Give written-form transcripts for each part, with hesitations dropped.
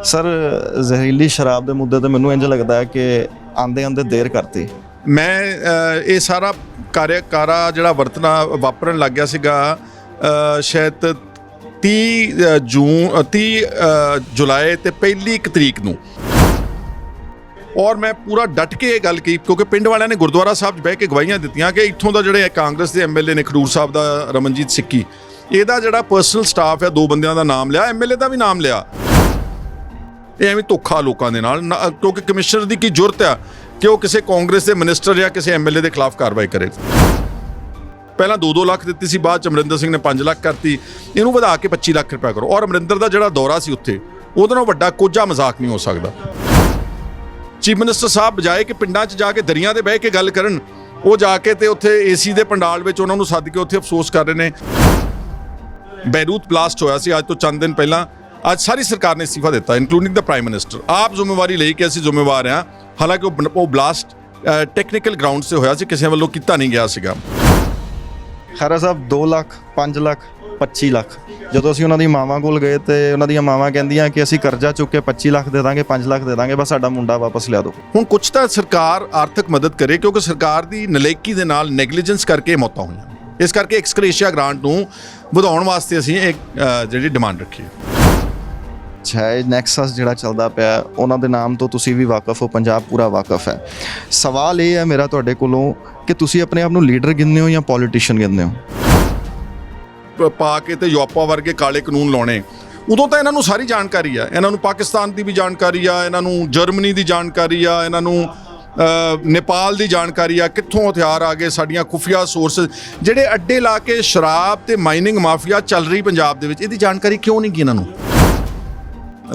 Sir ਜ਼ਹਿਰੀਲੀ ਸ਼ਰਾਬ ਦੇ ਮੁੱਦੇ ਤੇ ਮੈਨੂੰ ਇੰਜ ਲੱਗਦਾ ਹੈ ਕਿ ਆਂਦੇ ਆਂਦੇ ਦੇਰ ਕਰਤੀ। ਮੈਂ ਇਹ ਸਾਰਾ ਕਾਰਾ ਜਿਹੜਾ ਵਰਤਣਾ ਵਾਪਰਨ ਲੱਗ ਗਿਆ ਸੀਗਾ ਸ਼ਾਇਦ 30 ਜੁਲਾਈ ਤੇ ਪਹਿਲੀ 1 ਤਰੀਕ ਨੂੰ। ਔਰ ਮੈਂ ਪੂਰਾ ਡਟ ਕੇ ਇਹ ਗੱਲ ਕੀਤੀ ਕਿਉਂਕਿ ਪਿੰਡ ਵਾਲਿਆਂ ਨੇ ਗੁਰਦੁਆਰਾ ਸਾਹਿਬ 'ਚ ਬਹਿ ਕੇ ਗਵਾਹੀਆਂ ਦਿੱਤੀਆਂ ਕਿ ਇੱਥੋਂ ਦਾ ਜਿਹੜੇ ਕਾਂਗਰਸ ਦੇ ਐਮਐਲਏ ਨੇ ਖਡੂਰ ਸਾਹਿਬ ਦਾ ਰਮਨਜੀਤ ਸਿੱਕੀ, ਇਹਦਾ ਜਿਹੜਾ ਪਰਸਨਲ ਸਟਾਫ ਹੈ 2 ਬੰਦਿਆਂ ਦਾ ਨਾਮ ਲਿਆ, ਐਮਐਲਏ ਦਾ ਵੀ ਨਾਮ ਲਿਆ। ਇਹ ਐਵੇਂ ਧੋਖਾ ਲੋਕਾਂ ਦੇ ਨਾਲ, ਕਿਉਂਕਿ ਕਮਿਸ਼ਨਰ ਦੀ ਕੀ ਜ਼ਰੂਰਤ ਆ ਕਿ ਉਹ ਕਿਸੇ ਕਾਂਗਰਸ ਦੇ ਮਿਨਿਸਟਰ ਜਾਂ ਕਿਸੇ ਐਮਐਲਏ ਦੇ ਖਿਲਾਫ ਕਾਰਵਾਈ ਕਰੇ। ਪਹਿਲਾਂ 2-2 ਲੱਖ ਦਿੱਤੀ ਸੀ, ਬਾਅਦ ਚ ਅਮਰਿੰਦਰ ਸਿੰਘ ਨੇ 5 ਲੱਖ ਕਰਤੀ, ਇਹਨੂੰ ਵਧਾ ਕੇ 25 ਲੱਖ ਰੁਪਇਆ ਕਰੋ। ਔਰ ਅਮਰਿੰਦਰ ਦਾ ਜਿਹੜਾ ਦੌਰਾ ਸੀ ਉੱਥੇ, ਉਹਦੇ ਨਾਲ ਵੱਡਾ ਕੋਝਾ ਮਜ਼ਾਕ ਨਹੀਂ ਹੋ ਸਕਦਾ। ਚੀਫ ਮਿਨਿਸਟਰ ਸਾਹਿਬ ਬਜਾਏ ਕਿ ਪਿੰਡਾਂ 'ਚ ਜਾ ਕੇ ਦਰਿਆ ਤੇ ਬਹਿ ਕੇ ਗੱਲ ਕਰਨ, ਉਹ ਜਾ ਕੇ ਤੇ ਉੱਥੇ ਏਸੀ ਦੇ ਪੰਡਾਲ ਵਿੱਚ ਉਹਨਾਂ ਨੂੰ ਸੱਦ ਕੇ ਉੱਥੇ ਅਫਸੋਸ ਕਰ ਰਹੇ ਨੇ। ਬੈਰੂਤ ਬਲਾਸਟ ਹੋਇਆ ਸੀ ਅੱਜ ਤੋਂ ਚੰਦ ਦਿਨ ਪਹਿਲਾਂ, ਅੱਜ ਸਾਰੀ ਸਰਕਾਰ ਨੇ ਅਸਤੀਫਾ ਦਿੱਤਾ ਇਨਕਲੂਡਿੰਗ ਦਾ ਪ੍ਰਾਈਮ ਮਿਨਿਸਟਰ। ਆਪ ਜ਼ਿੰਮੇਵਾਰੀ ਲਈ ਕਿ ਅਸੀਂ ਜ਼ਿੰਮੇਵਾਰ ਹਾਂ, ਹਾਲਾਂਕਿ ਉਹ ਬਲਾਸਟ ਟੈਕਨੀਕਲ ਗਰਾਊਂਡ 'ਤੇ ਹੋਇਆ ਸੀ, ਕਿਸੇ ਵੱਲੋਂ ਕੀਤਾ ਨਹੀਂ ਗਿਆ ਸੀਗਾ। ਖੈਰਾ ਸਾਹਿਬ 2 ਲੱਖ 5 ਲੱਖ 25 ਲੱਖ ਜਦੋਂ ਅਸੀਂ ਉਹਨਾਂ ਦੀ ਮਾਵਾਂ ਕੋਲ ਗਏ ਤੇ ਉਹਨਾਂ ਦੀਆਂ ਮਾਵਾਂ ਕਹਿੰਦੀਆਂ ਕਿ ਅਸੀਂ ਕਰਜ਼ਾ ਚੁੱਕ ਕੇ 25 ਲੱਖ ਦੇ ਦਾਂਗੇ, 5 ਲੱਖ ਦੇ ਦਾਂਗੇ, ਬਸ ਸਾਡਾ ਮੁੰਡਾ ਵਾਪਸ ਲਿਆ ਦਿਓ। ਹੁਣ ਕੁਛ ਤਾਂ ਸਰਕਾਰ ਆਰਥਿਕ ਮਦਦ ਕਰੇ, ਕਿਉਂਕਿ ਸਰਕਾਰ ਦੀ ਨਲਾਇਕੀ ਦੇ ਨਾਲ ਨੈਗਲੀਜੈਂਸ ਕਰਕੇ ਮੌਤਾਂ ਹੋਈਆਂ। ਇਸ ਕਰਕੇ ਐਕਸਕ੍ਰੇਸ਼ੀਆ ਗ੍ਰਾਂਟ ਨੂੰ ਵਧਾਉਣ ਵਾਸਤੇ ਅਸੀਂ ਇੱਕ ਜਿਹੜੀ ਡਿਮਾਂਡ ਰੱਖੀ। ਇਹ ਨੈਕਸਸ ਜਿਹੜਾ ਚੱਲਦਾ ਪਿਆ, ਉਹਨਾਂ ਦੇ ਨਾਮ ਤੋਂ ਤੁਸੀਂ ਵੀ ਵਾਕਫ ਹੋ, ਪੰਜਾਬ ਪੂਰਾ ਵਾਕਫ ਹੈ। ਸਵਾਲ ਇਹ ਹੈ ਮੇਰਾ ਤੁਹਾਡੇ ਕੋਲੋਂ ਕਿ ਤੁਸੀਂ ਆਪਣੇ ਆਪ ਨੂੰ ਲੀਡਰ ਗਿਣਦੇ ਹੋ ਜਾਂ ਪੋਲੀਟੀਸ਼ੀਅਨ ਗਿਣਦੇ ਹੋ? ਪਾ ਕੇ ਤੇ ਯੂਪਾ ਵਰਗੇ ਕਾਲੇ ਕਾਨੂੰਨ ਲਾਉਣੇ, ਉਦੋਂ ਤਾਂ ਇਹਨਾਂ ਨੂੰ ਸਾਰੀ ਜਾਣਕਾਰੀ ਆ। ਇਹਨਾਂ ਨੂੰ ਪਾਕਿਸਤਾਨ ਦੀ ਵੀ ਜਾਣਕਾਰੀ ਆ, ਇਹਨਾਂ ਨੂੰ ਜਰਮਨੀ ਦੀ ਜਾਣਕਾਰੀ ਆ, ਇਹਨਾਂ ਨੂੰ ਨੇਪਾਲ ਦੀ ਜਾਣਕਾਰੀ ਆ, ਕਿੱਥੋਂ ਹਥਿਆਰ ਆ ਗਏ, ਸਾਡੀਆਂ ਖੁਫੀਆ ਸੋਰਸ ਜਿਹੜੇ ਅੱਡੇ ਲਾ ਕੇ ਸ਼ਰਾਬ ਤੇ ਮਾਈਨਿੰਗ ਮਾਫੀਆ ਚੱਲ ਰਹੀ ਪੰਜਾਬ ਦੇ ਵਿੱਚ, ਇਹਦੀ ਜਾਣਕਾਰੀ ਕਿਉਂ ਨਹੀਂ ਗੀ ਇਹਨਾਂ ਨੂੰ?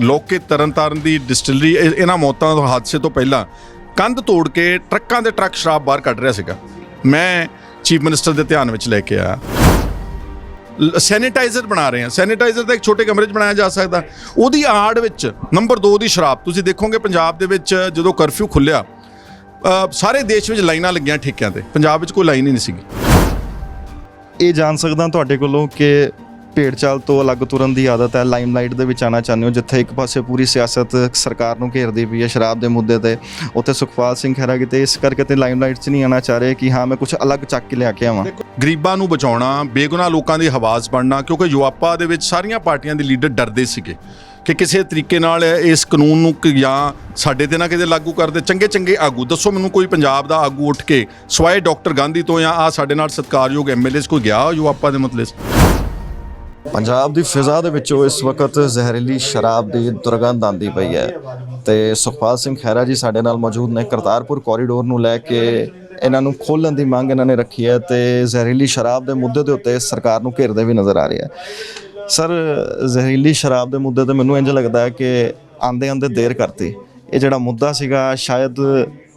ਲੋਕੇ ਤਰਨਤਾਰਨ ਦੀ ਡਿਸਟਿਲਰੀ ਇਹਨਾਂ ਮੌਤਾਂ ਦੇ ਹਾਦਸੇ ਤੋਂ ਪਹਿਲਾਂ ਕੰਧ ਤੋੜ ਕੇ ਟਰੱਕਾਂ ਦੇ ਟਰੱਕ ਸ਼ਰਾਬ ਬਾਹਰ ਕੱਢ ਰਿਹਾ ਸੀਗਾ। ਮੈਂ ਚੀਫ ਮਿਨਿਸਟਰ ਦੇ ਧਿਆਨ ਵਿੱਚ ਲੈ ਕੇ ਆਇਆ। ਸੈਨੀਟਾਈਜ਼ਰ ਬਣਾ ਰਹੇ ਹਾਂ, ਸੈਨੀਟਾਈਜ਼ਰ ਤਾਂ ਇੱਕ ਛੋਟੇ ਕਮਰੇ 'ਚ ਬਣਾਇਆ ਜਾ ਸਕਦਾ, ਉਹਦੀ ਆੜ ਵਿੱਚ ਨੰਬਰ 2 ਦੀ ਸ਼ਰਾਬ। ਤੁਸੀਂ ਦੇਖੋਗੇ ਪੰਜਾਬ ਦੇ ਵਿੱਚ ਜਦੋਂ ਕਰਫਿਊ ਖੁੱਲ੍ਹਿਆ, ਸਾਰੇ ਦੇਸ਼ ਵਿੱਚ ਲਾਈਨਾਂ ਲੱਗੀਆਂ ਠੇਕਿਆਂ ਤੇ, ਪੰਜਾਬ ਵਿੱਚ ਕੋਈ ਲਾਈਨ ਹੀ ਨਹੀਂ ਸੀਗੀ। ਇਹ ਜਾਣ ਸਕਦਾ ਤੁਹਾਡੇ ਕੋਲੋਂ ਕਿ ਭੇਡ ਚਾਲ ਤੋਂ ਅਲੱਗ ਤੁਰਨ ਦੀ ਆਦਤ ਹੈ, ਲਾਈਮਲਾਈਟ ਦੇ ਵਿੱਚ ਆਉਣਾ ਚਾਹੁੰਦੇ ਹੋ, ਜਿੱਥੇ ਇੱਕ ਪਾਸੇ ਪੂਰੀ ਸਿਆਸਤ ਸਰਕਾਰ ਨੂੰ ਘੇਰਦੀ ਪਈ ਹੈ ਸ਼ਰਾਬ ਦੇ ਮੁੱਦੇ ਤੇ, ਉੱਥੇ ਸੁਖਪਾਲ ਸਿੰਘ ਖਹਿਰਾ ਕਿਤੇ ਇਸ ਕਰਕੇ ਤੇ ਲਾਈਮਲਾਈਟ 'ਚ ਨਹੀਂ ਆਉਣਾ ਚਾਹ ਰਹੇ ਕਿ ਹਾਂ ਮੈਂ ਕੁਝ ਅਲੱਗ ਚੱਕ ਕੇ ਲਿਆ ਕੇ ਆਵਾਂ। ਗਰੀਬਾਂ ਨੂੰ ਬਚਾਉਣਾ, ਬੇਗੁਨਾਹ ਲੋਕਾਂ ਦੀ ਆਵਾਜ਼ ਬਣਨਾ, ਕਿਉਂਕਿ ਯੂਪਾ ਦੇ ਵਿੱਚ ਸਾਰੀਆਂ ਪਾਰਟੀਆਂ ਦੇ ਲੀਡਰ ਡਰਦੇ ਸੀਗੇ ਕਿ ਕਿਸੇ ਤਰੀਕੇ ਨਾਲ ਇਸ ਕਾਨੂੰਨ ਨੂੰ ਜਾਂ ਸਾਡੇ ਤੇ ਨਾ ਕਿਤੇ ਲਾਗੂ ਕਰਦੇ। ਚੰਗੇ ਆਗੂ ਦੱਸੋ ਮੈਨੂੰ, ਕੋਈ ਪੰਜਾਬ ਦਾ ਆਗੂ ਉੱਠ ਕੇ ਸਵਾਏ ਡਾਕਟਰ ਗਾਂਧੀ ਤੋਂ ਜਾਂ ਆ ਸਾਡੇ ਨਾਲ ਸਤਿਕਾਰਯੋਗ ਐਮਐਲਏਸ ਕੋਈ ਗਿਆ ਯੂਪਾ ਦੇ ਮਤਲਬ? ਪੰਜਾਬ ਦੀ ਫਿਜ਼ਾ ਦੇ ਵਿੱਚੋਂ ਇਸ ਵਕਤ ਜ਼ਹਿਰੀਲੀ ਸ਼ਰਾਬ ਦੀ ਦੁਰਗੰਧ ਆਉਂਦੀ ਪਈ ਹੈ ਤੇ ਸੁਖਪਾਲ ਸਿੰਘ ਖਹਿਰਾ ਜੀ ਸਾਡੇ ਨਾਲ ਮੌਜੂਦ ਨੇ। ਕਰਤਾਰਪੁਰ ਕੋਰੀਡੋਰ ਨੂੰ ਲੈ ਕੇ ਇਹਨਾਂ ਨੂੰ ਖੋਲ੍ਹਣ ਦੀ ਮੰਗ ਇਹਨਾਂ ਨੇ ਰੱਖੀ ਹੈ ਤੇ ਜ਼ਹਿਰੀਲੀ ਸ਼ਰਾਬ ਦੇ ਮੁੱਦੇ ਦੇ ਉੱਤੇ ਸਰਕਾਰ ਨੂੰ ਘੇਰਦੇ ਵੀ ਨਜ਼ਰ ਆ ਰਹੇ ਹੈ। ਸਰ ਜ਼ਹਿਰੀਲੀ ਸ਼ਰਾਬ ਦੇ ਮੁੱਦੇ ਤੇ ਮੈਨੂੰ ਇੰਜ ਲੱਗਦਾ ਹੈ ਕਿ ਆਂਦੇ ਆਂਦੇ ਦੇਰ ਕਰਤੀ। ਇਹ ਜਿਹੜਾ ਮੁੱਦਾ ਸੀਗਾ ਸ਼ਾਇਦ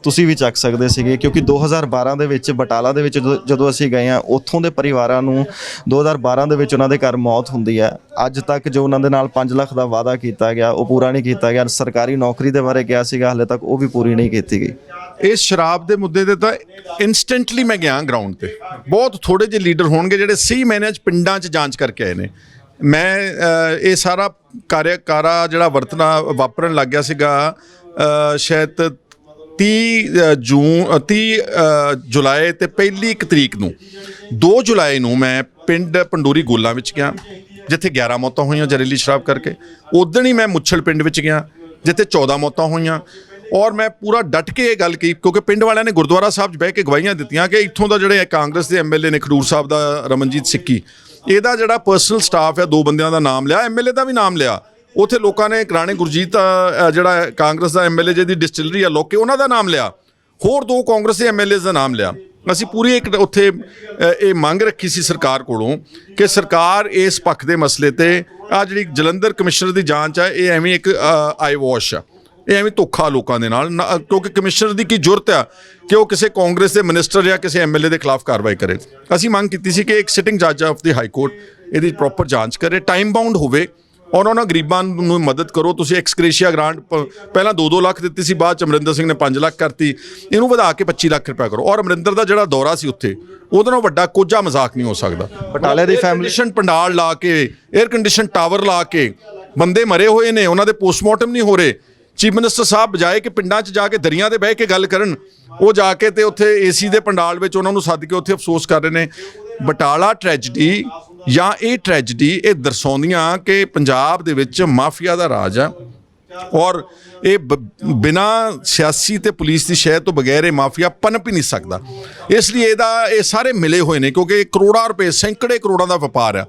ਤੁਸੀਂ ਵੀ ਚੱਕ ਸਕਦੇ ਸੀਗੇ, ਕਿਉਂਕਿ 2012 ਦੇ ਵਿੱਚ ਬਟਾਲਾ ਦੇ ਵਿੱਚ ਜਦੋਂ ਅਸੀਂ ਗਏ ਹਾਂ, ਉੱਥੋਂ ਦੇ ਪਰਿਵਾਰਾਂ ਨੂੰ 2012 ਦੇ ਵਿੱਚ ਉਹਨਾਂ ਦੇ ਘਰ ਮੌਤ ਹੁੰਦੀ ਹੈ। ਅੱਜ ਤੱਕ ਜੋ ਉਹਨਾਂ ਦੇ ਨਾਲ 5 ਲੱਖ ਦਾ ਵਾਅਦਾ ਕੀਤਾ ਗਿਆ ਉਹ ਪੂਰਾ ਨਹੀਂ ਕੀਤਾ ਗਿਆ। ਸਰਕਾਰੀ ਨੌਕਰੀ ਦੇ ਬਾਰੇ ਕਿਹਾ ਸੀਗਾ, ਹਾਲੇ ਤੱਕ ਉਹ ਵੀ ਪੂਰੀ ਨਹੀਂ ਕੀਤੀ ਗਈ। ਇਸ ਸ਼ਰਾਬ ਦੇ ਮੁੱਦੇ ਤੇ ਤਾਂ ਇੰਸਟੈਂਟਲੀ ਮੈਂ ਗਿਆ ਗਰਾਊਂਡ ਤੇ, ਬਹੁਤ ਥੋੜੇ ਜਿਹੇ ਲੀਡਰ ਹੋਣਗੇ ਜਿਹੜੇ ਸਹੀ ਮਾਇਨਿਆਂ 'ਚ ਪਿੰਡਾਂ 'ਚ ਜਾਂਚ ਕਰਕੇ ਆਏ ਨੇ। ਮੈਂ ਇਹ ਸਾਰਾ ਕਾਰਾ ਜਿਹੜਾ ਵਰਤਣਾ ਵਾਪਰਨ ਲੱਗ ਗਿਆ ਸੀਗਾ ਸ਼ਾਇਦ 30 ਜੁਲਾਈ ਤੇ ਪਹਿਲੀ 1 ਤਰੀਕ ਨੂੰ। 2 ਜੁਲਾਈ ਨੂੰ ਮੈਂ ਪਿੰਡ ਪੰਡੋਰੀ ਗੋਲਾ ਵਿੱਚ ਗਿਆ, ਜਿੱਥੇ 11 ਮੌਤਾਂ ਹੋਈਆਂ ਜ਼ਹਿਰੀਲੀ ਸ਼ਰਾਬ ਕਰਕੇ। ਉਦਣ ਹੀ ਮੈਂ ਮੁੱਛਲ ਪਿੰਡ ਵਿੱਚ ਗਿਆ, ਜਿੱਥੇ 14 ਮੌਤਾਂ ਹੋਈਆਂ। ਔਰ ਮੈਂ ਪੂਰਾ ਡਟ ਕੇ ਇਹ ਗੱਲ ਕੀਤੀ ਕਿਉਂਕਿ ਪਿੰਡ ਵਾਲਿਆਂ ਨੇ ਗੁਰਦੁਆਰਾ ਸਾਹਿਬ 'ਚ ਬਹਿ ਕੇ ਗਵਾਹੀਆਂ ਦਿੱਤੀਆਂ ਕਿ ਇੱਥੋਂ ਦਾ ਜਿਹੜੇ ਕਾਂਗਰਸ ਦੇ ਐਮਐਲਏ ਨੇ ਖਡੂਰ ਸਾਹਿਬ ਦਾ ਰਮਨਜੀਤ ਸਿੱਕੀ, ਇਹਦਾ ਜਿਹੜਾ ਪਰਸਨਲ ਸਟਾਫ ਹੈ 2 ਬੰਦਿਆਂ ਦਾ ਨਾਮ ਲਿਆ, ਐਮਐਲਏ ਦਾ ਵੀ ਨਾਮ ਲਿਆ। ਉੱਥੇ ਲੋਕਾਂ ਨੇ ਰਾਣੇ ਗੁਰਜੀਤ ਜਿਹੜਾ ਕਾਂਗਰਸ ਦਾ ਐਮਐਲਏ ਜਿਹਦੀ ਡਿਸਟਿਲਰੀ ਆ ਲੋਕੇ, ਉਹਨਾਂ ਦਾ ਨਾਮ ਲਿਆ, ਹੋਰ 2 ਕਾਂਗਰਸ ਦੇ ਐਮਐਲਏਜ਼ ਦਾ ਨਾਮ ਲਿਆ। ਅਸੀਂ ਪੂਰੀ ਇੱਕ ਉੱਥੇ ਇਹ ਮੰਗ ਰੱਖੀ ਸੀ ਸਰਕਾਰ ਕੋਲੋਂ ਕਿ ਸਰਕਾਰ ਇਸ ਪੱਖ ਦੇ ਮਸਲੇ ਤੇ ਆ ਜਿਹੜੀ ਜਲੰਧਰ ਕਮਿਸ਼ਨਰ ਦੀ ਜਾਂਚ ਹੈ, ਇਹ ਐਵੇਂ ਇੱਕ ਆਈ ਵਾਸ਼ ਆ, ਇਹ ਐਵੇਂ ਧੋਖਾ ਲੋਕਾਂ ਦੇ ਨਾਲ, ਕਿਉਂਕਿ ਕਮਿਸ਼ਨਰ ਦੀ ਕੀ ਜ਼ਰੂਰਤ ਆ ਕਿ ਉਹ ਕਿਸੇ ਕਾਂਗਰਸ ਦੇ ਮਿਨਿਸਟਰ ਜਾਂ ਕਿਸੇ ਐਮਐਲਏ ਦੇ ਖਿਲਾਫ ਕਾਰਵਾਈ ਕਰੇ। ਅਸੀਂ ਮੰਗ ਕੀਤੀ ਸੀ ਕਿ ਇੱਕ ਸਿਟਿੰਗ ਜੱਜ ਆਫ ਦੀ ਹਾਈ ਕੋਰਟ ਇਹਦੀ ਪ੍ਰੋਪਰ ਜਾਂਚ ਕਰੇ, ਟਾਈਮ ਬਾਉਂਡ ਹੋਵੇ ਔਰ ਉਹਨਾਂ ਗਰੀਬਾਂ ਨੂੰ ਮਦਦ ਕਰੋ। ਤੁਸੀਂ ਐਕਸਕ੍ਰੇਸ਼ੀਆ ਗ੍ਰਾਂਟ ਪਹਿਲਾਂ 2-2 ਲੱਖ ਦਿੱਤੀ ਸੀ, ਬਾਅਦ ਚ ਅਮਰਿੰਦਰ ਸਿੰਘ ਨੇ 5 ਲੱਖ ਕਰਤੀ, ਇਹਨੂੰ ਵਧਾ ਕੇ 25 ਲੱਖ ਰੁਪਇਆ ਕਰੋ। ਔਰ ਅਮਰਿੰਦਰ ਦਾ ਜਿਹੜਾ ਦੌਰਾ ਸੀ ਉੱਥੇ, ਉਹਦੇ ਨਾਲ ਵੱਡਾ ਕੋਝਾ ਮਜ਼ਾਕ ਨਹੀਂ ਹੋ ਸਕਦਾ। ਬਟਾਲੇ ਦੀ ਫੈਮਿਲੀ ਪੰਡਾਲ ਲਾ ਕੇ, 에ਅਰ ਕੰਡੀਸ਼ਨ ਟਾਵਰ ਲਾ ਕੇ ਬੰਦੇ ਮਰੇ ਹੋਏ ਨੇ, ਉਹਨਾਂ ਦੇ ਪੋਸਟਮਾਰਟਮ ਨਹੀਂ ਹੋ ਰਹੇ। ਚੀਫ ਮਿਨਿਸਟਰ ਸਾਹਿਬ ਬਜਾਏ ਕਿ ਪਿੰਡਾਂ 'ਚ ਜਾ ਕੇ ਦਰਿਆ 'ਤੇ ਬਹਿ ਕੇ ਗੱਲ ਕਰਨ, ਉਹ ਜਾ ਕੇ ਤੇ ਉੱਥੇ ਏਸੀ ਦੇ ਪੰਡਾਲ ਵਿੱਚ ਉਹਨਾਂ ਨੂੰ ਸੱਦ ਕੇ ਉੱਥੇ ਅਫਸੋਸ ਕਰ ਰਹੇ ਨੇ। ਬਟਾਲਾ ਟ੍ਰੈਜਡੀ ਜਾਂ ਇਹ ਟ੍ਰੈਜਡੀ ਇਹ ਦਰਸਾਉਂਦੀਆਂ ਕਿ ਪੰਜਾਬ ਦੇ ਵਿੱਚ ਮਾਫੀਆ ਦਾ ਰਾਜ ਆ, ਔਰ ਇਹ ਬਿਨਾ ਸਿਆਸੀ ਤੇ ਪੁਲਿਸ ਦੀ ਸ਼ਹਿ ਤੋਂ ਬਗੈਰ ਇਹ ਮਾਫੀਆ ਪਨਪ ਹੀ ਨਹੀਂ ਸਕਦਾ। ਇਸ ਲਈ ਇਹ ਸਾਰੇ ਮਿਲੇ ਹੋਏ ਨੇ, ਕਿਉਂਕਿ ਕਰੋੜਾਂ ਰੁਪਏ, ਸੈਂਕੜੇ ਕਰੋੜਾਂ ਦਾ ਵਪਾਰ ਆ।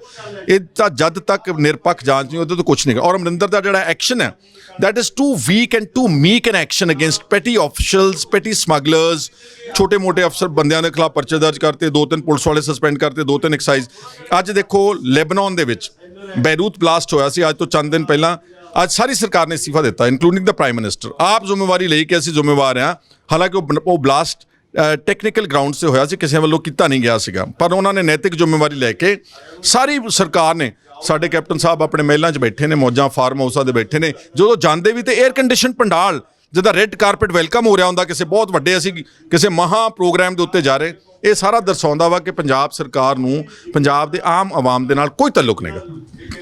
ਇਹ ਤਾਂ ਜਦ ਤੱਕ ਨਿਰਪੱਖ ਜਾਂਚ ਨਹੀਂ ਉਹਦੇ ਤੋਂ ਕੁਝ ਨਹੀਂ। ਔਰ ਅਮਰਿੰਦਰ ਦਾ ਜਿਹੜਾ ਐਕਸ਼ਨ ਹੈ, that is too weak and too meek an action against petty officials, petty smugglers, छोटे मोटे अफसर ਬੰਦਿਆਂ ਦੇ ਖਿਲਾਫ ਪਰਚੇ ਦਰਜ ਕਰਤੇ, 2-3 ਪੁਲਿਸ ਵਾਲੇ ਸਸਪੈਂਡ ਕਰਤੇ, 2-3 ਐਕਸਾਈਜ਼। ਅੱਜ ਦੇਖੋ ਲੈਬਨਾਨ ਦੇ ਵਿੱਚ ਬੈਰੂਤ ਬਲਾਸਟ ਹੋਇਆ ਸੀ ਅੱਜ ਤੋਂ ਚੰਦ ਦਿਨ ਪਹਿਲਾਂ। ਅੱਜ ਸਾਰੀ ਸਰਕਾਰ ਨੇ ਅਸਤੀਫਾ ਦਿੱਤਾ, ਇਨਕਲੂਡਿੰਗ ਦਾ ਪ੍ਰਾਈਮ ਮਿਨਿਸਟਰ। ਆਪ ਜ਼ਿੰਮੇਵਾਰੀ ਲਈ ਕਿ ਅਸੀਂ ਜ਼ਿੰਮੇਵਾਰ ਹਾਂ। ਹਾਲਾਂਕਿ ਉਹ ਬਲਾਸਟ ਟੈਕਨੀਕਲ ਗਰਾਊਂਡ 'ਤੇ ਹੋਇਆ ਸੀ, ਕਿਸੇ ਵੱਲੋਂ ਕੀਤਾ ਨਹੀਂ ਗਿਆ ਸੀਗਾ, ਪਰ ਉਹਨਾਂ ਨੇ ਨੈਤਿਕ ਜ਼ਿੰਮੇਵਾਰੀ ਲੈ ਕੇ ਸਾਰੀ ਸਰਕਾਰ ਨੇ, ਸਾਡੇ ਕੈਪਟਨ ਸਾਹਿਬ ਆਪਣੇ ਮਹਿਲਾਂ 'ਚ ਬੈਠੇ ਨੇ, ਮੌਜਾਂ ਫਾਰਮ ਹਾਊਸਾਂ ਦੇ ਬੈਠੇ ਨੇ, ਜਦੋਂ ਜਾਂਦੇ ਵੀ ਤੇ 에ਅਰ ਕੰਡੀਸ਼ਨ ਪੰਡਾਲ, ਜਿੱਦਾਂ ਰੈੱਡ ਕਾਰਪੇਟ ਵੈਲਕਮ ਹੋ ਰਿਹਾ ਹੁੰਦਾ ਕਿਸੇ ਬਹੁਤ ਵੱਡੇ, ਅਸੀਂ ਕਿਸੇ ਮਹਾ ਪ੍ਰੋਗਰਾਮ ਦੇ ਉੱਤੇ ਜਾ ਰਹੇ। ਇਹ ਸਾਰਾ ਦਰਸਾਉਂਦਾ ਵਾ ਕਿ ਪੰਜਾਬ ਸਰਕਾਰ ਨੂੰ ਪੰਜਾਬ ਦੇ ਆਮ ਆਵਾਮ ਦੇ ਨਾਲ ਕੋਈ ਤਾਲੁਕ ਨਹੀਂਗਾ।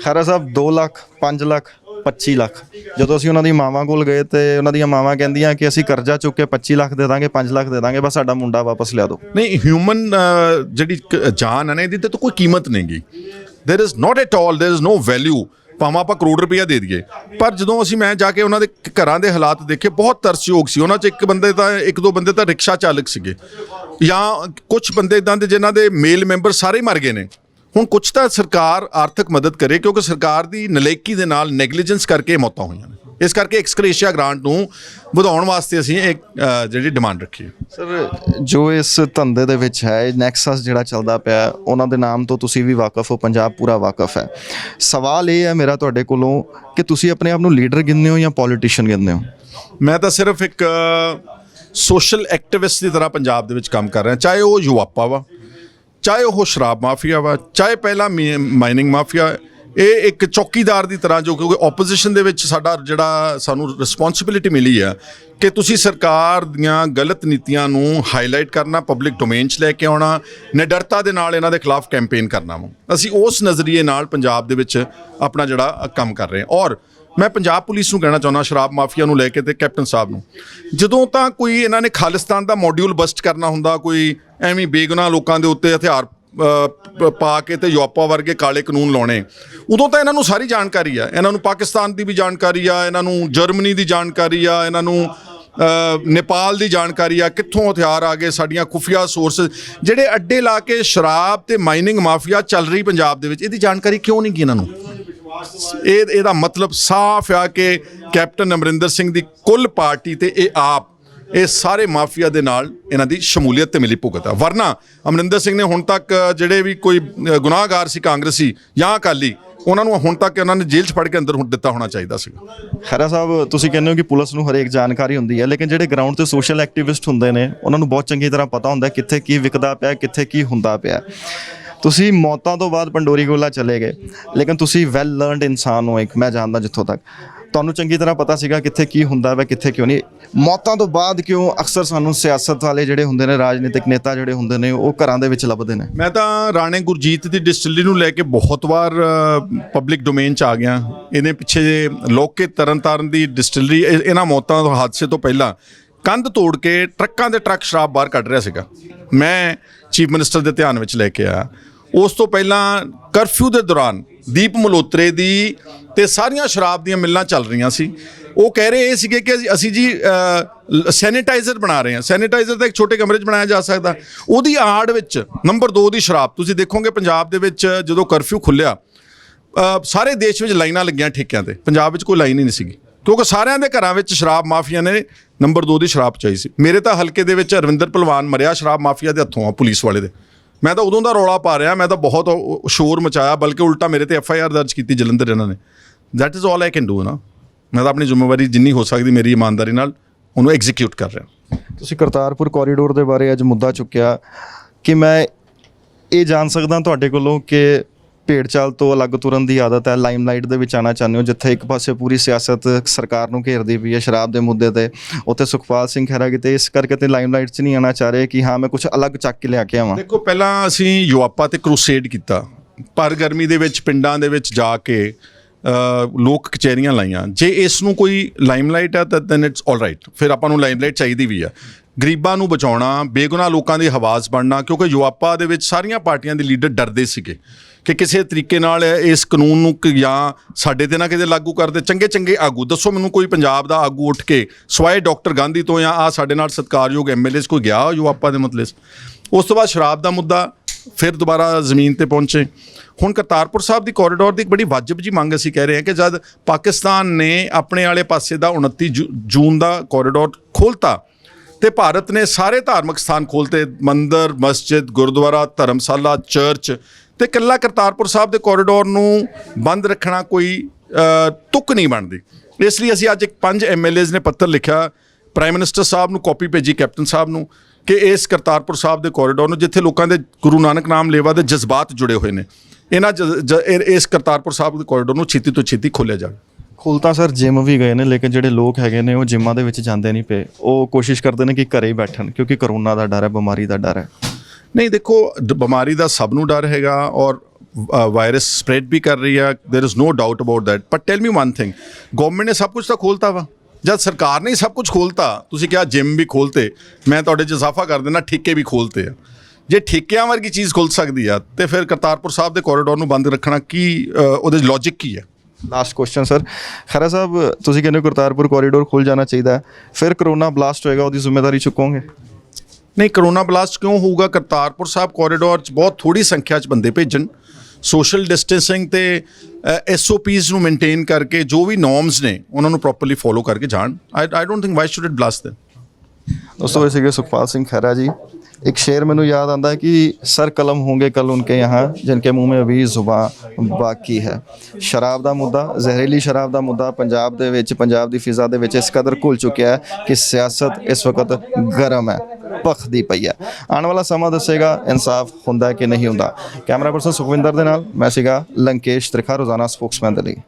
ਖਹਿਰਾ ਸਾਹਿਬ 2 ਲੱਖ 5 ਲੱਖ 25 ਲੱਖ ਜਦੋਂ ਅਸੀਂ ਉਹਨਾਂ ਦੀ ਮਾਵਾਂ ਕੋਲ ਗਏ ਤੇ ਉਹਨਾਂ ਦੀਆਂ ਮਾਵਾਂ ਕਹਿੰਦੀਆਂ ਕਿ ਅਸੀਂ ਕਰਜ਼ਾ ਚੁੱਕ ਕੇ 25 ਲੱਖ ਦੇ ਦਾਂਗੇ, 5 ਲੱਖ ਦੇ ਦਾਂਗੇ, ਬਸ ਸਾਡਾ ਮੁੰਡਾ ਵਾਪਸ ਲਿਆ ਦਿਓ। ਨਹੀਂ, ਹਿਊਮਨ ਜਿਹੜੀ ਜਾਨ ਹੈ ਨਾ, ਇਹਦੀ ਤਾਂ ਕੋਈ ਕੀਮਤ ਨਹੀਂ ਗੀ। There is not at all, ਦੇਰ ਇਜ਼ ਨੋ ਵੈਲਿਊ। ਭਾਵੇਂ ਆਪਾਂ ਕਰੋੜ ਰੁਪਈਆ ਦੇ ਦਈਏ, ਪਰ ਜਦੋਂ ਮੈਂ ਜਾ ਕੇ ਉਹਨਾਂ ਦੇ ਘਰਾਂ ਦੇ ਹਾਲਾਤ ਦੇਖੇ, ਬਹੁਤ ਤਰਸਯੋਗ ਸੀ। ਉਹਨਾਂ 'ਚ ਇੱਕ ਦੋ ਬੰਦੇ ਤਾਂ ਰਿਕਸ਼ਾ ਚਾਲਕ ਸੀਗੇ, ਜਾਂ ਕੁਝ ਬੰਦੇ ਇੱਦਾਂ ਦੇ ਜਿਨ੍ਹਾਂ ਦੇ ਮੇਲ ਮੈਂਬਰ ਸਾਰੇ ਮਰ ਗਏ ਨੇ। ਹੁਣ ਕੁਝ ਤਾਂ ਸਰਕਾਰ ਆਰਥਿਕ ਮਦਦ ਕਰੇ, ਕਿਉਂਕਿ ਸਰਕਾਰ ਦੀ ਨਲਾਇਕੀ ਦੇ ਨਾਲ, ਨੈਗਲੀਜੈਂਸ ਕਰਕੇ ਮੌਤਾਂ ਹੋਈਆਂ ਨੇ। ਇਸ ਕਰਕੇ ਐਕਸਕ੍ਰੇਸ਼ੀਆ ਗ੍ਰਾਂਟ ਨੂੰ ਵਧਾਉਣ ਵਾਸਤੇ ਅਸੀਂ ਇੱਕ ਜਿਹੜੀ ਡਿਮਾਂਡ ਰੱਖੀ ਹੈ। ਸਰ, ਜੋ ਇਸ ਧੰਦੇ ਦੇ ਵਿੱਚ ਹੈ, ਨੈਕਸਸ ਜਿਹੜਾ ਚੱਲਦਾ ਪਿਆ, ਉਹਨਾਂ ਦੇ ਨਾਮ ਤੋਂ ਤੁਸੀਂ ਵੀ ਵਾਕਫ ਹੋ, ਪੰਜਾਬ ਪੂਰਾ ਵਾਕਫ ਹੈ। ਸਵਾਲ ਇਹ ਹੈ ਮੇਰਾ ਤੁਹਾਡੇ ਕੋਲੋਂ ਕਿ ਤੁਸੀਂ ਆਪਣੇ ਆਪ ਨੂੰ ਲੀਡਰ ਗਿਣਦੇ ਹੋ ਜਾਂ ਪੋਲੀਟੀਸ਼ੀਅਨ ਗਿਣਦੇ ਹੋ? ਮੈਂ ਤਾਂ ਸਿਰਫ ਇੱਕ ਸੋਸ਼ਲ ਐਕਟਿਵਿਸਟ ਦੀ ਤਰ੍ਹਾਂ ਪੰਜਾਬ ਦੇ ਵਿੱਚ ਕੰਮ ਕਰ ਰਿਹਾ, ਚਾਹੇ ਉਹ ਯੂਆਪਾ ਵਾ, ਚਾਹੇ ਉਹ ਸ਼ਰਾਬ ਮਾਫੀਆ ਵਾ, ਚਾਹੇ ਪਹਿਲਾਂ ਮਾਈਨਿੰਗ ਮਾਫੀਆ। ਇਹ ਇੱਕ ਚੌਕੀਦਾਰ ਦੀ ਤਰ੍ਹਾਂ, ਜੋ ਕਿਉਂਕਿ ਆਪੋਜੀਸ਼ਨ ਦੇ ਵਿੱਚ ਸਾਡਾ ਜਿਹੜਾ ਸਾਨੂੰ ਰਿਸਪੌਂਸਿਬਿਲਿਟੀ ਮਿਲੀ ਆ ਕਿ ਤੁਸੀਂ ਸਰਕਾਰ ਦੀਆਂ ਗਲਤ ਨੀਤੀਆਂ ਨੂੰ ਹਾਈਲਾਈਟ ਕਰਨਾ, ਪਬਲਿਕ ਡੋਮੇਨ 'ਚ ਲੈ ਕੇ ਆਉਣਾ, ਨਿਡਰਤਾ ਦੇ ਨਾਲ ਇਹਨਾਂ ਦੇ ਖਿਲਾਫ ਕੈਂਪੇਨ ਕਰਨਾ ਵਾ। ਅਸੀਂ ਉਸ ਨਜ਼ਰੀਏ ਨਾਲ ਪੰਜਾਬ ਦੇ ਵਿੱਚ ਆਪਣਾ ਜਿਹੜਾ ਕੰਮ ਕਰ ਰਹੇ ਹਾਂ। ਔਰ ਮੈਂ ਪੰਜਾਬ ਪੁਲਿਸ ਨੂੰ ਕਹਿਣਾ ਚਾਹੁੰਦਾ, ਸ਼ਰਾਬ ਮਾਫੀਆ ਨੂੰ ਲੈ ਕੇ ਤੇ ਕੈਪਟਨ ਸਾਹਿਬ ਨੂੰ, ਜਦੋਂ ਤਾਂ ਕੋਈ ਇਹਨਾਂ ਨੇ ਖਾਲਿਸਤਾਨ ਦਾ ਮੋਡਿਊਲ ਬਸਟ ਕਰਨਾ ਹੁੰਦਾ, ਕੋਈ ਐਵੇਂ ਬੇਗੁਨਾਹ ਲੋਕਾਂ ਦੇ ਉੱਤੇ ਹਥਿਆਰ ਪਾ ਕੇ ਤੇ ਯੂਆਪਾ ਵਰਗੇ ਕਾਲੇ ਕਾਨੂੰਨ ਲਾਉਣੇ, ਉਦੋਂ ਤਾਂ ਇਹਨਾਂ ਨੂੰ ਸਾਰੀ ਜਾਣਕਾਰੀ ਆ। ਇਹਨਾਂ ਨੂੰ ਪਾਕਿਸਤਾਨ ਦੀ ਵੀ ਜਾਣਕਾਰੀ ਆ, ਇਹਨਾਂ ਨੂੰ ਜਰਮਨੀ ਦੀ ਜਾਣਕਾਰੀ ਆ, ਇਹਨਾਂ ਨੂੰ ਨੇਪਾਲ ਦੀ ਜਾਣਕਾਰੀ ਆ, ਕਿੱਥੋਂ ਹਥਿਆਰ ਆ ਗਏ, ਸਾਡੀਆਂ ਖੁਫੀਆ ਸੋਰਸ ਜਿਹੜੇ ਅੱਡੇ ਲਾ ਕੇ ਸ਼ਰਾਬ ਤੇ ਮਾਈਨਿੰਗ ਮਾਫੀਆ ਚੱਲ ਰਹੀ ਪੰਜਾਬ ਦੇ ਵਿੱਚ, ਇਹਦੀ ਜਾਣਕਾਰੀ ਕਿਉਂ ਨਹੀਂ ਗੀ ਇਹਨਾਂ ਨੂੰ? ਇਹਦਾ ਮਤਲਬ ਸਾਫ਼ ਆ ਕਿ ਕੈਪਟਨ ਅਮਰਿੰਦਰ ਸਿੰਘ ਦੀ ਕੁੱਲ ਪਾਰਟੀ ਤੇ ਇਹ ਸਾਰੇ ਮਾਫੀਆ ਦੇ ਨਾਲ ਇਹਨਾਂ ਦੀ ਸ਼ਮੂਲੀਅਤ ਤੇ ਮਿਲੀ ਭੁਗਤ ਆ। ਵਰਨਾ ਅਮਰਿੰਦਰ ਸਿੰਘ ਨੇ ਹੁਣ ਤੱਕ ਜਿਹੜੇ ਵੀ ਕੋਈ ਗੁਨਾਹਗਾਰ ਸੀ, ਕਾਂਗਰਸੀ ਜਾਂ ਅਕਾਲੀ, ਉਹਨਾਂ ਨੂੰ ਹੁਣ ਤੱਕ ਉਹਨਾਂ ਨੇ ਜੇਲ੍ਹ 'ਚ ਫੜ ਕੇ ਅੰਦਰ ਦਿੱਤਾ ਹੋਣਾ ਚਾਹੀਦਾ ਸੀ। ਖਹਿਰਾ ਸਾਹਿਬ, ਤੁਸੀਂ ਕਹਿੰਦੇ ਹੋ ਕਿ ਪੁਲਿਸ ਨੂੰ ਹਰੇਕ ਜਾਣਕਾਰੀ ਹੁੰਦੀ ਹੈ, ਲੇਕਿਨ ਜਿਹੜੇ ਗਰਾਊਂਡ ਤੇ ਸੋਸ਼ਲ ਐਕਟਿਵਿਸਟ ਹੁੰਦੇ ਨੇ, ਉਹਨਾਂ ਨੂੰ ਬਹੁਤ ਚੰਗੀ ਤਰ੍ਹਾਂ ਪਤਾ ਹੁੰਦਾ ਕਿੱਥੇ ਕੀ ਵਿਕਦਾ ਪਿਆ, ਕਿੱਥੇ ਕੀ ਹੁੰਦਾ ਪਿਆ। ਤੁਸੀਂ ਮੌਤਾਂ ਤੋਂ ਬਾਅਦ ਪੰਡੋਰੀ ਗੋਲਾ ਚਲੇ ਗਏ, ਲੇਕਿਨ ਤੁਸੀਂ ਵੈਲ ਲਰਨਡ ਇਨਸਾਨ ਹੋ, ਇੱਕ ਮੈਂ ਜਾਣਦਾ ਜਿੱਥੋਂ ਤੱਕ, ਤੁਹਾਨੂੰ ਚੰਗੀ ਤਰ੍ਹਾਂ ਪਤਾ ਸੀਗਾ ਕਿੱਥੇ ਕੀ ਹੁੰਦਾ ਵਾ, ਕਿੱਥੇ ਕਿਉਂ ਨਹੀਂ। ਮੌਤਾਂ ਤੋਂ ਬਾਅਦ ਕਿਉਂ ਅਕਸਰ ਸਾਨੂੰ ਸਿਆਸਤ ਵਾਲੇ ਜਿਹੜੇ ਹੁੰਦੇ ਨੇ, ਰਾਜਨੀਤਿਕ ਨੇਤਾ ਜਿਹੜੇ ਹੁੰਦੇ ਨੇ, ਉਹ ਘਰਾਂ ਦੇ ਵਿੱਚ ਲੱਭਦੇ ਨੇ? ਮੈਂ ਤਾਂ ਰਾਣੇ ਗੁਰਜੀਤ ਦੀ ਡਿਸਟਿਲਰੀ ਨੂੰ ਲੈ ਕੇ ਬਹੁਤ ਵਾਰ ਪਬਲਿਕ ਡੋਮੇਨ 'ਚ ਆ ਗਿਆ। ਇਹਦੇ ਪਿੱਛੇ ਲੋਕੇ ਤਰਨਤਾਰਨ ਦੀ ਡਿਸਟਿਲਰੀ ਇਹਨਾਂ ਮੌਤਾਂ ਤੋਂ, ਹਾਦਸੇ ਤੋਂ ਪਹਿਲਾਂ ਕੰਧ ਤੋੜ ਕੇ ਟਰੱਕਾਂ ਦੇ ਟਰੱਕ ਸ਼ਰਾਬ ਬਾਹਰ ਕੱਢ ਰਿਹਾ ਸੀਗਾ। ਮੈਂ ਚੀਫ ਮਿਨਿਸਟਰ ਦੇ ਧਿਆਨ ਵਿੱਚ ਲੈ ਕੇ ਆਇਆ। ਉਸ ਤੋਂ ਪਹਿਲਾਂ ਕਰਫਿਊ ਦੇ ਦੌਰਾਨ ਦੀਪ ਮਲਹੋਤਰੇ ਦੀ ਤੇ ਸਾਰੀਆਂ ਸ਼ਰਾਬ ਦੀਆਂ ਮਿੱਲਾਂ ਚੱਲ ਰਹੀਆਂ ਸੀ। ਉਹ ਕਹਿ ਰਹੇ ਇਹ ਸੀਗੇ ਕਿ ਅਸੀਂ ਜੀ ਸੈਨੀਟਾਈਜ਼ਰ ਬਣਾ ਰਹੇ ਹਾਂ। ਸੈਨੀਟਾਈਜ਼ਰ ਤਾਂ ਇੱਕ ਛੋਟੇ ਕਮਰੇ 'ਚ ਬਣਾਇਆ ਜਾ ਸਕਦਾ। ਉਹਦੀ ਆੜ ਵਿੱਚ ਨੰਬਰ 2 ਦੀ ਸ਼ਰਾਬ। ਤੁਸੀਂ ਦੇਖੋਗੇ ਪੰਜਾਬ ਦੇ ਵਿੱਚ ਜਦੋਂ ਕਰਫਿਊ ਖੁੱਲ੍ਹਿਆ, ਸਾਰੇ ਦੇਸ਼ ਵਿੱਚ ਲਾਈਨਾਂ ਲੱਗੀਆਂ ਠੇਕਿਆਂ 'ਤੇ, ਪੰਜਾਬ ਵਿੱਚ ਕੋਈ ਲਾਈਨ ਹੀ ਨਹੀਂ ਸੀਗੀ, ਕਿਉਂਕਿ ਸਾਰਿਆਂ ਦੇ ਘਰਾਂ ਵਿੱਚ ਸ਼ਰਾਬ ਮਾਫੀਆ ਨੇ ਨੰਬਰ 2 ਦੀ ਸ਼ਰਾਬ ਚਾਹੀ ਸੀ। ਮੇਰੇ ਤਾਂ ਹਲਕੇ ਦੇ ਵਿੱਚ ਰਵਿੰਦਰ ਭਲਵਾਨ ਮਰਿਆ ਸ਼ਰਾਬ ਮਾਫੀਆ ਦੇ ਹੱਥੋਂ ਆ, ਪੁਲਿਸ ਵਾਲੇ ਦੇ। ਮੈਂ ਤਾਂ ਉਦੋਂ ਦਾ ਰੌਲਾ ਪਾ ਰਿਹਾ, ਮੈਂ ਤਾਂ ਬਹੁਤ ਸ਼ੋਰ ਮਚਾਇਆ, ਬਲਕਿ ਉਲਟਾ ਮੇਰੇ ਤੇ FIR ਦਰਜ ਕੀਤੀ ਜਲੰਧਰ ਇਹਨਾਂ ਨੇ। That is all I can do ਨਾ। ਮੈਂ ਤਾਂ ਆਪਣੀ ਜ਼ਿੰਮੇਵਾਰੀ ਜਿੰਨੀ ਹੋ ਸਕਦੀ ਮੇਰੀ ਇਮਾਨਦਾਰੀ ਨਾਲ ਉਹਨੂੰ ਐਗਜ਼ੀਕਿਊਟ ਕਰ ਰਿਹਾ। ਤੁਸੀਂ ਕਰਤਾਰਪੁਰ ਕੋਰੀਡੋਰ ਦੇ ਬਾਰੇ ਅੱਜ ਮੁੱਦਾ ਚੁੱਕਿਆ, ਕਿ ਮੈਂ ਇਹ ਜਾਣ ਸਕਦਾ ਤੁਹਾਡੇ ਕੋਲੋਂ ਕਿ ਭੇਡ ਚਾਲ ਤੋਂ ਅਲੱਗ ਤੁਰਨ ਦੀ ਆਦਤ ਹੈ, ਲਾਈਮਲਾਈਟ ਦੇ ਵਿੱਚ ਆਉਣਾ ਚਾਹੁੰਦੇ ਹੋ, ਜਿੱਥੇ ਇੱਕ ਪਾਸੇ ਪੂਰੀ ਸਿਆਸਤ ਸਰਕਾਰ ਨੂੰ ਘੇਰਦੀ ਪਈ ਹੈ ਸ਼ਰਾਬ ਦੇ ਮੁੱਦੇ ਤੇ, ਉੱਥੇ ਸੁਖਪਾਲ ਸਿੰਘ ਖਹਿਰਾ ਕਿਤੇ ਇਸ ਕਰਕੇ ਤੇ ਲਾਈਮਲਾਈਟ 'ਚ ਨਹੀਂ ਆਉਣਾ ਚਾਹ ਰਹੇ ਕਿ ਹਾਂ ਮੈਂ ਕੁਝ ਅਲੱਗ ਚੱਕ ਕੇ ਲਿਆ ਕੇ ਆਵਾਂ? ਦੇਖੋ, ਪਹਿਲਾਂ ਅਸੀਂ ਯੂਆਪਾ ਤੇ ਕਰੂਸੇਡ ਕੀਤਾ, ਪਰ ਗਰਮੀ ਦੇ ਵਿੱਚ ਪਿੰਡਾਂ ਦੇ ਵਿੱਚ ਜਾ ਕੇ ਲੋਕ ਕਚਹਿਰੀਆਂ ਲਾਈਆਂ, ਜੇ ਇਸ ਨੂੰ ਕੋਈ ਲਾਈਮਲਾਈਟ ਹੈ ਤਾਂ ਦੈਨ ਇਟਸ ਆਲ ਰਾਈਟ, ਫਿਰ ਆਪਾਂ ਨੂੰ ਲਾਈਮਲਾਈਟ ਚਾਹੀਦੀ ਵੀ ਆ। ਗਰੀਬਾਂ ਨੂੰ ਬਚਾਉਣਾ, ਬੇਗੁਨਾਹ ਲੋਕਾਂ ਦੀ ਆਵਾਜ਼ ਬਣਨਾ, ਕਿਉਂਕਿ ਯੂਆਪਾ ਦੇ ਵਿੱਚ ਸਾਰੀਆਂ ਪਾਰਟੀਆਂ ਦੇ ਲੀਡਰ ਡਰਦੇ ਸੀਗੇ ਕਿ ਕਿਸੇ ਤਰੀਕੇ ਨਾਲ ਇਸ ਕਾਨੂੰਨ ਨੂੰ ਜਾਂ ਸਾਡੇ ਤੇ ਨਾ ਕਿਤੇ ਲਾਗੂ ਕਰਦੇ। ਚੰਗੇ ਚੰਗੇ ਆਗੂ, ਦੱਸੋ ਮੈਨੂੰ ਕੋਈ ਪੰਜਾਬ ਦਾ ਆਗੂ ਉੱਠ ਕੇ ਸਵਾਏ ਡਾਕਟਰ ਗਾਂਧੀ ਤੋਂ ਜਾਂ ਆ ਸਾਡੇ ਨਾਲ ਸਤਿਕਾਰਯੋਗ ਐਮਐਲਏਸ ਕੋਈ ਗਿਆ ਯੂਆਪਾ ਦੇ ਮਤਲਬ। ਉਸ ਤੋਂ ਬਾਅਦ ਸ਼ਰਾਬ ਦਾ ਮੁੱਦਾ ਫਿਰ ਦੁਬਾਰਾ ਜ਼ਮੀਨ ਤੇ ਪਹੁੰਚੇ। ਹੁਣ ਕਰਤਾਰਪੁਰ ਸਾਹਿਬ ਦੀ ਕੋਰੀਡੋਰ ਦੀ ਇੱਕ ਬੜੀ ਵਾਜਬ ਜੀ ਮੰਗ ਅਸੀਂ ਕਹਿ ਰਹੇ ਹਾਂ ਕਿ ਜਦ ਪਾਕਿਸਤਾਨ ਨੇ ਆਪਣੇ ਵਾਲੇ ਪਾਸੇ ਦਾ 29 ਜੂਨ ਦਾ ਕੋਰੀਡੋਰ ਖੋਲ੍ਹਤਾ ਤੇ ਭਾਰਤ ਨੇ ਸਾਰੇ ਧਾਰਮਿਕ ਸਥਾਨ ਖੋਲ੍ਹਤੇ, ਮੰਦਰ, ਮਸਜਿਦ, ਗੁਰਦੁਆਰਾ, ਧਰਮਸ਼ਾਲਾ, ਚਰਚ, ਤੇ ਇਕੱਲਾ ਕਰਤਾਰਪੁਰ ਸਾਹਿਬ ਦੇ ਕੋਰੀਡੋਰ ਨੂੰ ਬੰਦ ਰੱਖਣਾ ਕੋਈ ਤੁੱਕ ਨਹੀਂ ਬਣਦੀ। ਇਸ ਲਈ ਅਸੀਂ ਅੱਜ 5 ਐਮਐਲਏਜ਼ ਨੇ ਪੱਤਰ ਲਿਖਿਆ ਪ੍ਰਾਈਮ ਮਿਨਿਸਟਰ ਸਾਹਿਬ ਨੂੰ, ਕਾਪੀ ਭੇਜੀ ਕੈਪਟਨ ਸਾਹਿਬ ਨੂੰ ਕਿ ਇਸ ਕਰਤਾਰਪੁਰ ਸਾਹਿਬ ਦੇ ਕੋਰੀਡੋਰ ਨੂੰ, ਜਿੱਥੇ ਲੋਕਾਂ ਦੇ ਗੁਰੂ ਨਾਨਕ ਨਾਮ ਲੇਵਾ ਦੇ ਜਜ਼ਬਾਤ ਜੁੜੇ ਹੋਏ ਨੇ, ਇਸ ਕਰਤਾਰਪੁਰ ਸਾਹਿਬ ਦੇ ਕੋਰੀਡੋਰ ਨੂੰ ਛੇਤੀ ਤੋਂ ਛੇਤੀ ਖੋਲ੍ਹਿਆ ਜਾਵੇ। ਖੁੱਲ੍ਹ ਤਾਂ ਸਰ ਜਿਮ ਵੀ ਗਏ ਨੇ, ਲੇਕਿਨ ਜਿਹੜੇ ਲੋਕ ਹੈਗੇ ਨੇ ਉਹ ਜਿੰਮਾਂ ਦੇ ਵਿੱਚ ਜਾਂਦੇ ਨਹੀਂ ਪਏ, ਉਹ ਕੋਸ਼ਿਸ਼ ਕਰਦੇ ਨੇ ਕਿ ਘਰੇ ਹੀ ਬੈਠਣ, ਕਿਉਂਕਿ ਕਰੋਨਾ ਦਾ ਡਰ ਹੈ, ਬਿਮਾਰੀ ਦਾ ਡਰ ਹੈ। ਨਹੀਂ ਦੇਖੋ, ਬਿਮਾਰੀ ਦਾ ਸਭ ਨੂੰ ਡਰ ਹੈਗਾ ਔਰ ਵਾਇਰਸ ਸਪਰੈਡ ਵੀ ਕਰ ਰਹੀ ਹੈ, there is no doubt about that. But tell me one thing, government ਨੇ ਸਭ ਕੁਝ ਤਾਂ ਖੋਲ੍ਹਤਾ ਵਾ। ਜਦ ਸਰਕਾਰ ਨੇ ਸਭ ਕੁਝ ਖੋਲ੍ਹਤਾ, ਤੁਸੀਂ ਕਿਹਾ ਜਿਮ ਵੀ ਖੋਲ੍ਹਤੇ, ਮੈਂ ਤੁਹਾਡੇ 'ਚ ਇਜ਼ਾਫਾ ਕਰ ਦਿੰਦਾ, ਠੇਕੇ ਵੀ ਖੋਲ੍ਹਤੇ ਆ। ਜੇ ਠੇਕਿਆਂ ਵਰਗੀ ਚੀਜ਼ ਖੁੱਲ੍ਹ ਸਕਦੀ ਆ ਤੇ ਫਿਰ ਕਰਤਾਰਪੁਰ ਸਾਹਿਬ ਦੇ ਕੋਰੀਡੋਰ ਨੂੰ ਬੰਦ ਰੱਖਣਾ ਕੀ, ਉਹਦੇ ਲੌਜਿਕ ਕੀ ਹੈ? ਲਾਸਟ ਕੁਐਸਚਨ ਸਰ, ਖਹਿਰਾ ਸਾਹਿਬ ਤੁਸੀਂ ਕਹਿੰਦੇ ਹੋ ਕਰਤਾਰਪੁਰ ਕੋਰੀਡੋਰ ਖੁੱਲ੍ਹ ਜਾਣਾ ਚਾਹੀਦਾ ਹੈ, ਫਿਰ ਕਰੋਨਾ ਬਲਾਸਟ ਹੋਏਗਾ, ਉਹਦੀ ਜ਼ਿੰਮੇਵਾਰੀ ਚੁੱਕੋਗੇ? ਨਹੀਂ, ਕਰੋਨਾ ਬਲਾਸਟ ਕਿਉਂ ਹੋਊਗਾ? ਕਰਤਾਰਪੁਰ ਸਾਹਿਬ ਕੋਰੀਡੋਰ 'ਚ ਬਹੁਤ ਥੋੜ੍ਹੀ ਸੰਖਿਆ 'ਚ ਬੰਦੇ ਭੇਜਣ, ਸੋਸ਼ਲ ਡਿਸਟੈਂਸਿੰਗ ਤੇ SOPs ਨੂੰ ਮੇਨਟੇਨ ਕਰਕੇ, ਜੋ ਵੀ ਨੋਰਮਸ ਨੇ ਉਹਨਾਂ ਨੂੰ ਪ੍ਰੋਪਰਲੀ ਫੋਲੋ ਕਰਕੇ ਜਾਣ। I don't think why should it blast them. दोस्तों ये सीगे सुखपाल सिंह खैरा जी। एक शेर मैनू याद आता है कि सर कलम होंगे कल उनके यहाँ जिनके मुंह में अभी जुबान बाकी है। शराब का मुद्दा, जहरीली शराब का मुद्दा पंजाब दे विच, पंजाब दी फिजा दे विच इस कदर घुल चुकिया है कि सियासत इस वक्त गर्म है, भखदी पई है। आने वाला समा दसेगा इंसाफ हुंदा कि नहीं हुंदा। कैमरा पर्सन सुखविंदर दे नाल मैं सीगा लंकेश त्रिखा, रोजाना स्पोक्समैन दे लई।